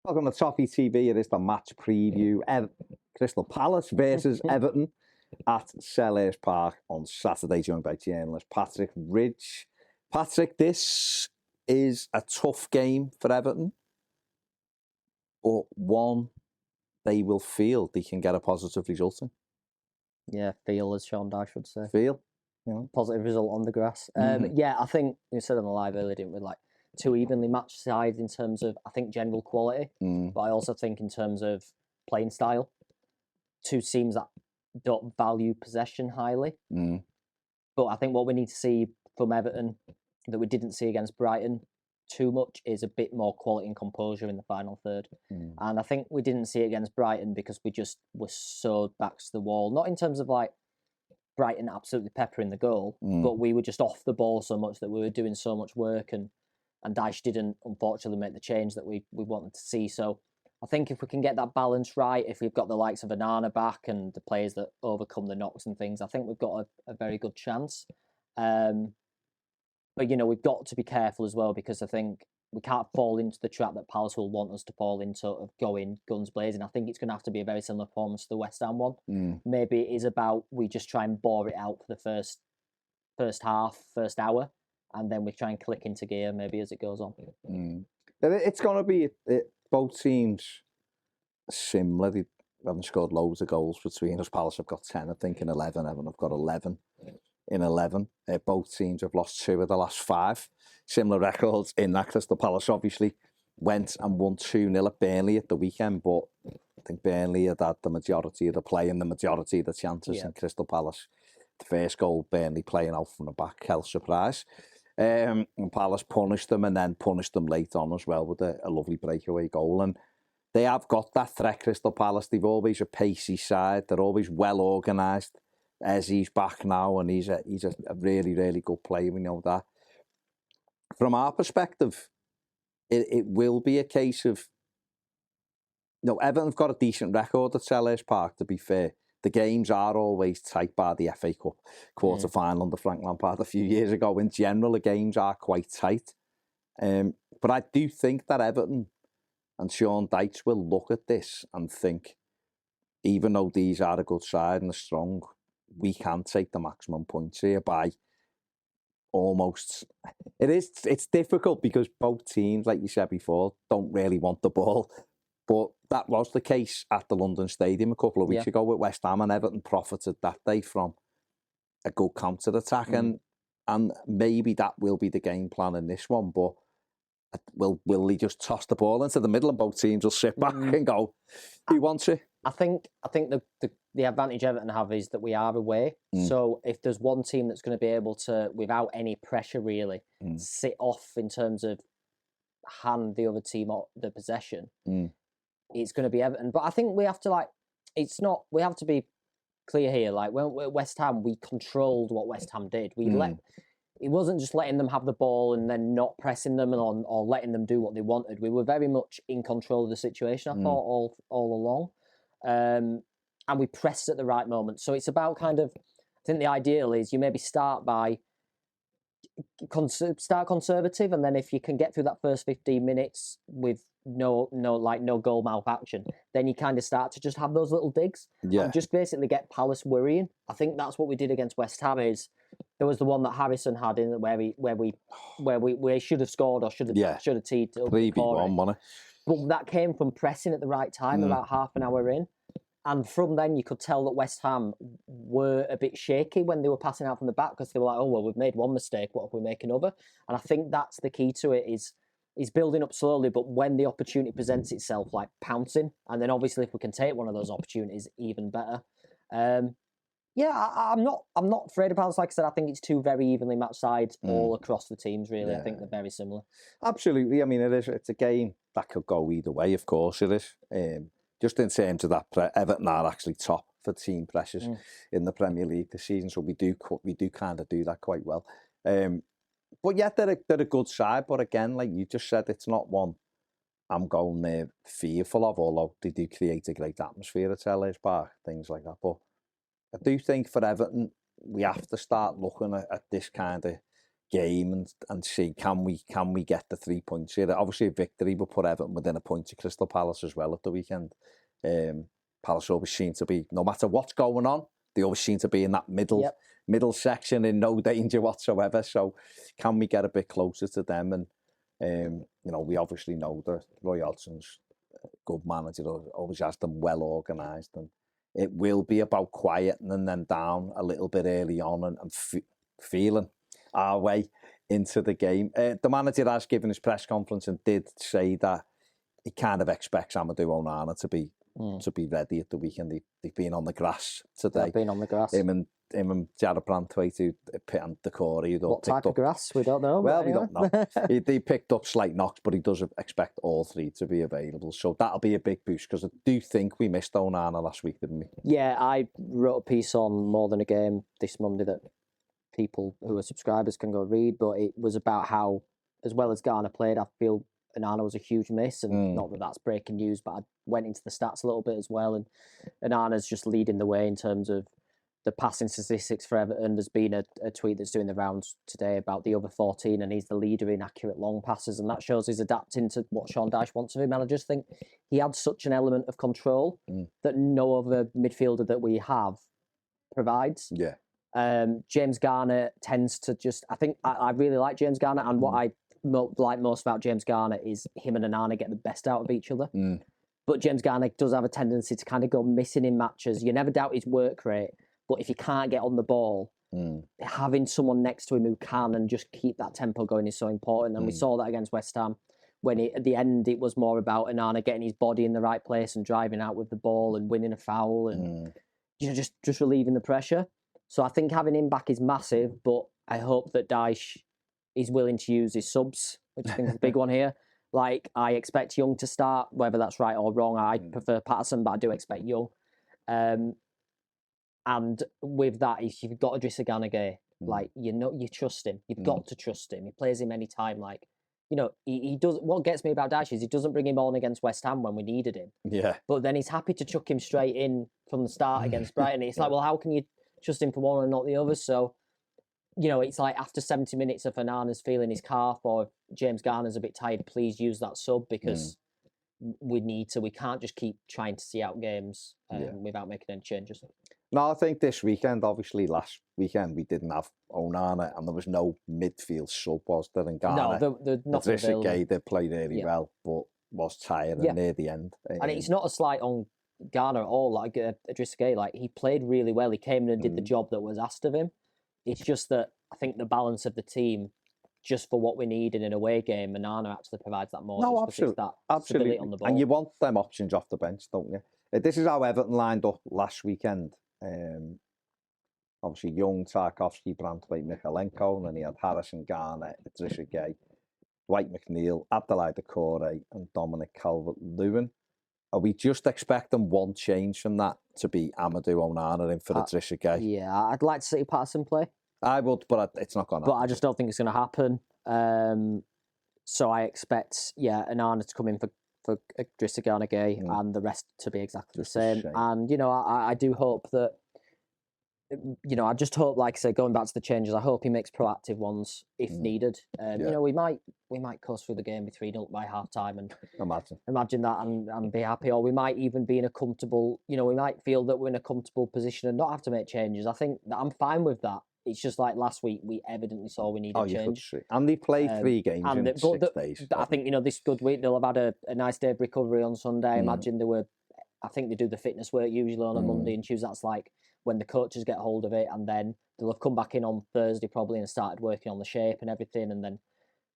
Welcome to Toffee TV. It is the match preview. Crystal Palace versus Everton at Selhurst Park on Saturday, joined by journalist Patric Ridge. Patrick, this is a tough game for Everton, but one they will feel they can get a positive result in. Yeah, feel, as Sean Dyche would say. Feel? Yeah. Positive result on the grass. Yeah, I think we said on the live earlier, didn't we? Like, two evenly matched sides in terms of, I think, general quality, but I also think in terms of playing style. Two teams that don't value possession highly. But I think what we need to see from Everton that we didn't see against Brighton too much is a bit more quality and composure in the final third. And I think we didn't see it against Brighton because we just were so back to the wall. Not in terms of like Brighton absolutely peppering the goal, but we were just off the ball so much that we were doing so much work, and Dyche didn't, unfortunately, make the change that we wanted to see. So I think if we can get that balance right, if we've got the likes of Anana back and the players that overcome the knocks and things, I think we've got a very good chance. But, you know, we've got to be careful as well, because I think we can't fall into the trap that Palace will want us to fall into, of going guns blazing. I think it's going to have to be a very similar performance to the West Ham one. Maybe it is about we just try and bore it out for the first half, first hour, and then we try and click into gear maybe as it goes on. It's going to be both teams similar. They haven't scored loads of goals between us. Palace have got 10, I think, in 11. Everton have got 11 in 11. Both teams have lost 2 of the last 5. Similar records in that. Crystal Palace obviously went and won 2-0 at Burnley at the weekend, but I think Burnley had the majority of the play and the majority of the chances. And Crystal Palace, the first goal, Burnley playing out from the back, hell surprise. And Palace punished them, and then punished them late on as well with a lovely breakaway goal. And they have got that threat, Crystal Palace. They've always a pacey side. They're always well organised. As he's back now, and he's a really, really good player. We know that. From our perspective, it will be a case of, Everton have got a decent record at Selhurst Park, to be fair. The games are always tight, by the FA Cup quarter-final under Frank Lampard a few years ago. In general, the games are quite tight. But I do think that Everton and Sean Dyche will look at this and think, even though these are a good side and are strong, we can take the maximum points here by almost... It's difficult because both teams, like you said before, don't really want the ball. But that was the case at the London Stadium a couple of weeks ago with West Ham, and Everton profited that day from a good counter-attack. And maybe that will be the game plan in this one, but will he just toss the ball into the middle and both teams will sit back and go, who wants it? I think the advantage Everton have is that we are away. So if there's one team that's going to be able to, without any pressure really, sit off in terms of hand the other team the possession, it's going to be Everton. But I think we have to we have to be clear here. Like, when we're West Ham, we controlled what West Ham did. It wasn't just letting them have the ball and then not pressing them or letting them do what they wanted. We were very much in control of the situation, I thought, all along. And we pressed at the right moment. So it's about kind of, I think the ideal is you maybe start by start conservative, and then if you can get through that first 15 minutes with no goal mouth action, then you kind of start to just have those little digs and just basically get Palace worrying. I think that's what we did against West Ham. There was the one that Harrison had in where we should have scored or should have teed up. 3-1, wasn't it? But that came from pressing at the right time, about half an hour in. And from then, you could tell that West Ham were a bit shaky when they were passing out from the back, because they were like, oh, well, we've made one mistake, what if we make another? And I think that's the key to it, is building up slowly, but when the opportunity presents itself, like pouncing. And then obviously if we can take one of those opportunities, even better. I'm not afraid of Palace. Like I said, I think it's two very evenly matched sides all across the teams, really. I think they're very similar. Absolutely. I mean, it's a game that could go either way, of course it is. Just in terms of that, Everton are actually top for team pressures in the Premier League this season, so we do kind of do that quite well. But yeah, they're a good side. But again, like you just said, it's not one I'm going there fearful of, although they do create a great atmosphere at Selhurst Park, things like that. But I do think for Everton, we have to start looking at this kind of game and see can we get the 3 points here. Obviously a victory will put Everton within a point of Crystal Palace as well at the weekend. Palace always seem to be, no matter what's going on, they always seem to be in that middle section in no danger whatsoever. So can we get a bit closer to them? And you know, we obviously know that Roy Hodgson's a good manager, always has them well organised, and it will be about quieting them down a little bit early on and feeling our way into the game. The manager has given his press conference and did say that he kind of expects Amadou Onana to be ready at the weekend. They've been on the grass today. They've been on the grass. Him and Jared Brantwaite and Decore. What type of grass? We don't know. Well, we don't know. They picked up slight knocks, but he does expect all three to be available. So that'll be a big boost, because I do think we missed Onana last week, didn't we? Yeah, I wrote a piece on More Than a Game this Monday that people who are subscribers can go read, but it was about how, as well as Garner played, I feel Onana was a huge miss, and not that that's breaking news, but I went into the stats a little bit as well, and Onana's just leading the way in terms of the passing statistics for Everton. There's been a tweet that's doing the rounds today about the other 14, and he's the leader in accurate long passes, and that shows he's adapting to what Sean Dyche wants of him. And I just think he had such an element of control that no other midfielder that we have provides. Yeah. James Garner tends to just... I think I really like James Garner, and what I like most about James Garner is him and Onana get the best out of each other. But James Garner does have a tendency to kind of go missing in matches. You never doubt his work rate, but if he can't get on the ball, having someone next to him who can and just keep that tempo going is so important. And we saw that against West Ham, when at the end it was more about Onana getting his body in the right place and driving out with the ball and winning a foul and you know, just relieving the pressure. So I think having him back is massive, but I hope that Dyche is willing to use his subs, which I think is a big one here. Like, I expect Young to start, whether that's right or wrong. I prefer Patterson, but I do expect Young. And with that, if you've got Idrissa Gana Gueye, like, you know, you trust him. You've got to trust him. He plays him any time. Like, you know, he does. What gets me about Dyche is he doesn't bring him on against West Ham when we needed him. Yeah. But then he's happy to chuck him straight in from the start against Brighton. It's like, well, how can you trust him for one and not the other? So, you know, it's like after 70 minutes of Onana's feeling his calf or if James Garner's a bit tired, please use that sub, because we need to. We can't just keep trying to see out games without making any changes. No, I think this weekend, obviously last weekend, we didn't have Onana and there was no midfield sub, was there? And Garner, no, nothing available. Idrissa Gueye played really well, but was tired near the end. And it's not a slight on Garner at all. Like Idrissa Gueye, like, he played really well. He came in and did the job that was asked of him. It's just that I think the balance of the team, just for what we need in an away game, Onana actually provides that more. No, absolutely. Absolutely. On the ball. And you want them options off the bench, don't you? This is how Everton lined up last weekend. Obviously, Young, Tarkowski, Brantwaite, Mykolenko, and then he had Harrison, Garner, Idrissa Gueye, Dwight McNeil, Abdoulaye Decore, and Dominic Calvert-Lewin. Are we just expecting one change from that to be Amadou Onana in for Idrissa Gueye? Yeah, I'd like to see Patterson play. I would, but it's not going to happen. But I just don't think it's going to happen. So I expect, Onana to come in for Idrissa Gana Gueye and the rest to be exactly the same. And, you know, I do hope that, you know, I just hope, like I say, going back to the changes, I hope he makes proactive ones if needed. You know, we might coast through the game with 3-0 by half time and imagine that and be happy. Or we might even be in a comfortable, you know, we might feel that we're in a comfortable position and not have to make changes. I think that I'm fine with that. It's just like last week, we evidently saw we needed change. And they played 3 games in 6 days. I think, you know, this good week, they'll have had a nice day of recovery on Sunday. I imagine I think they do the fitness work usually on a Monday and Tuesday. That's like when the coaches get hold of it, and then they'll have come back in on Thursday probably and started working on the shape and everything. And then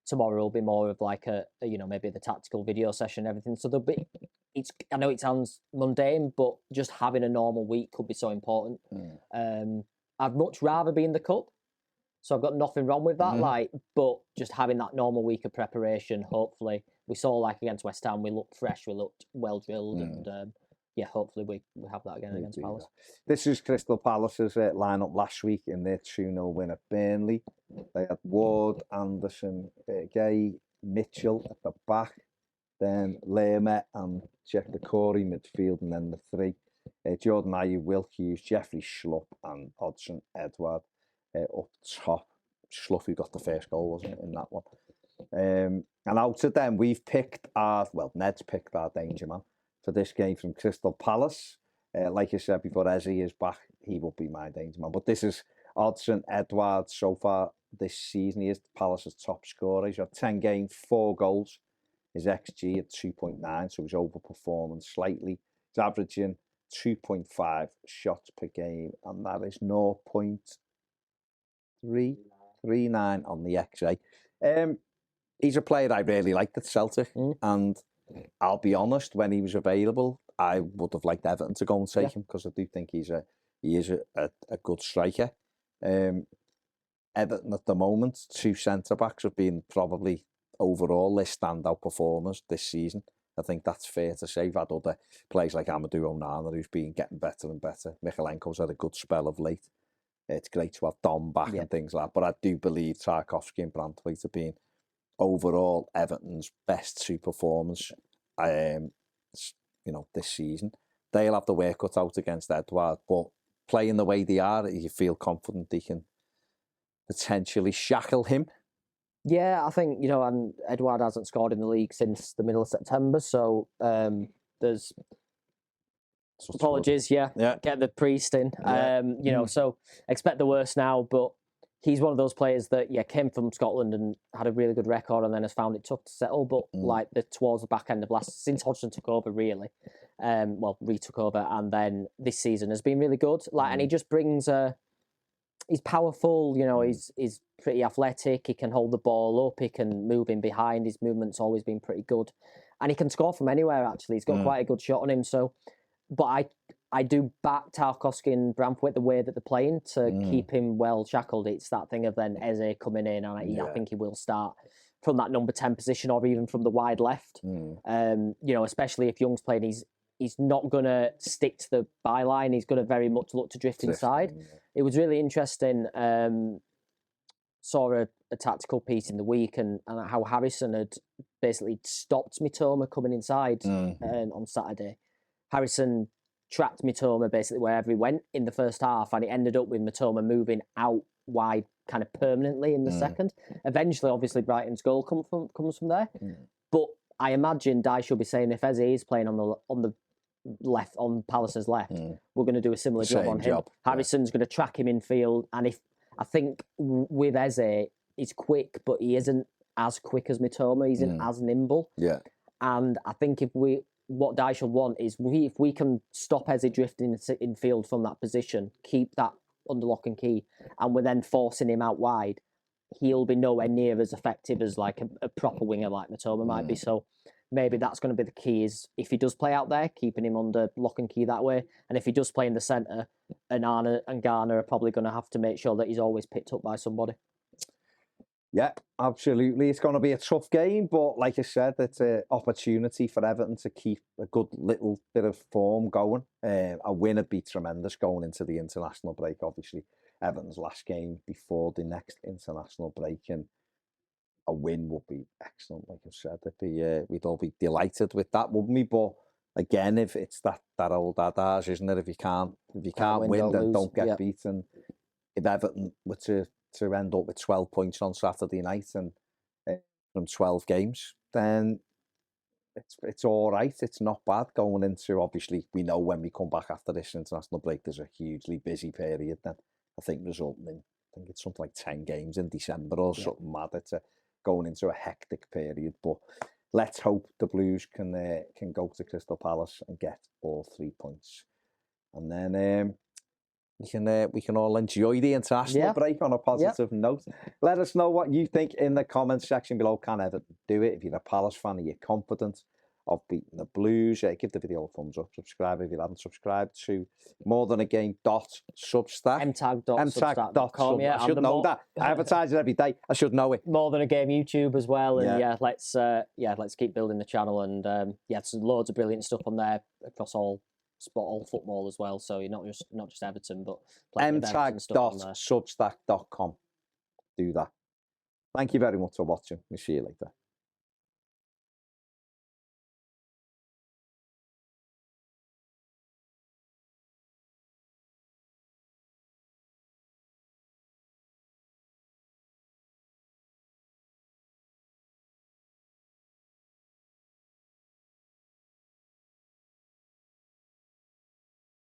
tomorrow will be more of like a you know, maybe the tactical video session and everything. So there'll be, I know it sounds mundane, but just having a normal week could be so important. I'd much rather be in the cup, so I've got nothing wrong with that. Like, but just having that normal week of preparation, hopefully, we saw like against West Ham, we looked fresh, we looked well drilled, and hopefully we have that again against Palace. This is Crystal Palace's lineup last week in their 2-0 win at Burnley. They had Ward, Anderson, Gueye, Mitchell at the back, then Lerma and Jack Decore midfield, and then the 3. Jordan Ayew, Will Hughes, Jeffrey Schlupp and Hodgson Edouard up top. Slough who got the first goal, wasn't it, in that one? And out of them, we've picked Ned's picked our danger man for this game from Crystal Palace. Like I said before, Eze is back. He will be my danger man. But this is Odsonne Edouard so far this season. He is Palace's top scorer. He's had 10 games, 4 goals. His XG at 2.9, so he's overperforming slightly. He's averaging 2.5 shots per game, and that is 0.339 on the XA. He's a player I really liked at Celtic, and I'll be honest, when he was available, I would have liked Everton to go and take him, because I do think he is a good striker. Everton at the moment, 2 centre-backs have been probably overall their standout performers this season. I think that's fair to say. We've had other players like Amadou Onana who's been getting better and better. Michalenko's had a good spell of late. It's great to have Dom back and things like that. But I do believe Tarkowski and Branthwaite have been overall Everton's best 2 performers, this season. They'll have the work cut out against Edouard, but playing the way they are, you feel confident they can potentially shackle him. Yeah, I think, and Edouard hasn't scored in the league since the middle of September, so there's apologies, get the priest in. So expect the worst now, but he's one of those players that, came from Scotland and had a really good record and then has found it tough to settle, but towards the back end of last, since Hodgson took over really, retook over, and then this season has been really good. And he just brings he's powerful, he's pretty athletic, he can hold the ball up, he can move in behind, his movement's always been pretty good. And he can score from anywhere, actually. He's got quite a good shot on him. So, but I do back Tarkowski and Branthwaite the way that they're playing to keep him well shackled. It's that thing of then Eze coming in, and I think he will start from that number 10 position or even from the wide left. Especially if Young's playing, he's not going to stick to the byline. He's going to very much look to drift inside. It was really interesting. Saw a tactical piece in the week and how Harrison had basically stopped Mitoma coming inside on Saturday. Harrison trapped Mitoma basically wherever he went in the first half, and it ended up with Mitoma moving out wide kind of permanently in the second. Eventually, obviously, Brighton's goal comes from there. But I imagine Dyche will be saying if Eze is playing on the left, on Palace's left, we're going to do a similar job on him. Harrison's going to track him in field, and I think with Eze, he's quick, but he isn't as quick as Mitoma. He isn't as nimble. And I think what Dyche will want is if we can stop Eze drifting in field from that position, keep that under lock and key, and we're then forcing him out wide, he'll be nowhere near as effective as like a proper winger like Mitoma might be. So maybe that's going to be the key, is if he does play out there, keeping him under lock and key that way. And if he does play in the centre, Onana and Garner are probably going to have to make sure that he's always picked up by somebody. Yeah, absolutely. It's going to be a tough game, but like I said, it's an opportunity for Everton to keep a good little bit of form going. A win would be tremendous going into the international break, obviously. Everton's last game before the next international break, and a win would be excellent. Like I said, we'd all be delighted with that, wouldn't we? But again, if it's that old adage, isn't it? If you can't win, then don't get beaten. If Everton were to end up with 12 points on Saturday night and from 12 games, then it's all right. It's not bad going into, obviously, we know when we come back after this international break, there's a hugely busy period then. I think resulting in, it's something like 10 games in December or something mad. It's going into a hectic period, but let's hope the Blues can go to Crystal Palace and get all 3 points. And then we can all enjoy the international break on a positive note. Let us know what you think in the comments section below. Can Everton do it? If you're a Palace fan, are you confident of beating the Blues? Give the video a thumbs up. Subscribe if you haven't subscribed to morethanagame.substack. mtag.substack.com. I should know that. I advertise it every day. I should know it. More Than a Game YouTube as well. And let's keep building the channel. And there's loads of brilliant stuff on there across all football as well. So you're not just Everton, but mtag.substack.com. Do that. Thank you very much for watching. We'll see you later.